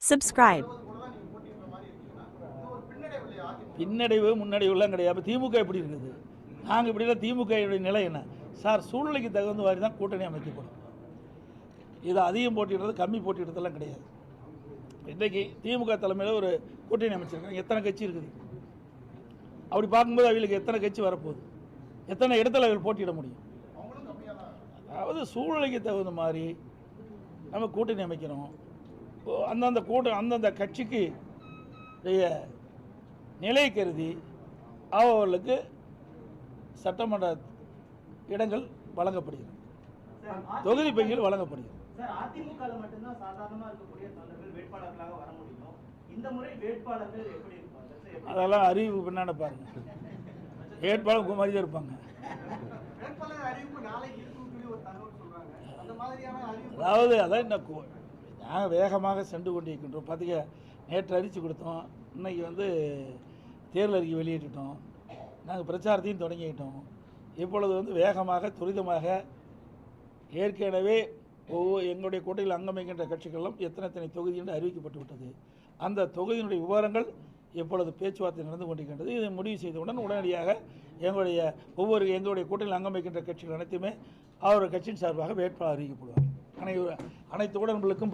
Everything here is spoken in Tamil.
Subscribe. பின்னடைவு முன்னடைவுலாம் கிடையாது. திமுக எப்படி இருக்குது, நாங்கள் இப்படி இல்லை. திமுக நிலை என்ன சார்? சூழ்நிலைக்கு தகுந்த மாதிரி தான் கூட்டணி அமைக்கப்படும். இது அதிகம் போட்டிடுறது கம்மி போட்டிடுறதெல்லாம் கிடையாது. இன்றைக்கி திமுக தலைமையில் ஒரு கூட்டணி அமைச்சிருக்காங்க. எத்தனை கட்சி இருக்குது? அப்படி பார்க்கும்போது அவங்களுக்கு எத்தனை கட்சி வரப்போகுது, எத்தனை இடத்துல அவர்கள் போட்டியிட முடியும்? அதாவது சூழ்நிலைக்கு தகுந்த மாதிரி நம்ம கூட்டணி அமைக்கிறோம். அந்தந்த கட்சிக்கு நிலை கருதி அவர்களுக்கு சட்டமன்ற இடங்கள் வழங்கப்படுகிறது, தொகுதி பங்கில் வழங்கப்படுகிறது. அதெல்லாம் அறிவு பின்னாடி பாருங்க. வேட்பாளர் குமாரி தான் இருப்பாங்க. அதாவது அதான் நாங்கள் வேகமாக சென்று கொண்டிருக்கின்றோம். பார்த்தீங்க, நேற்று அறிவித்து கொடுத்தோம், இன்னைக்கு தேர்தல் அறிக்கை வெளியிட்டுட்டோம், நாங்கள் பிரச்சாரத்தையும் தொடங்கிட்டோம். இப்பொழுது வேகமாக துரிதமாக ஏற்கனவே எங்களுடைய கூட்டணியில் அங்கமைக்கின்ற கட்சிகளெல்லாம் எத்தனை தொகுதி என்று அறிவிக்கப்பட்டு விட்டது. அந்த தொகுதியினுடைய விவரங்கள் இப்பொழுது பேச்சுவார்த்தை நடந்து கொண்டிருக்கின்றது. இதை முடிவு செய்தவுடன் உடனடியாக எங்களுடைய கூட்டணியில் அங்கமைக்கின்ற கட்சிகள் அனைத்துமே அவர் கட்சியின் சார்பாக வேட்பாளர் அறிவிக்கப்படுவார். அனைத்து உடன்களுக்கும்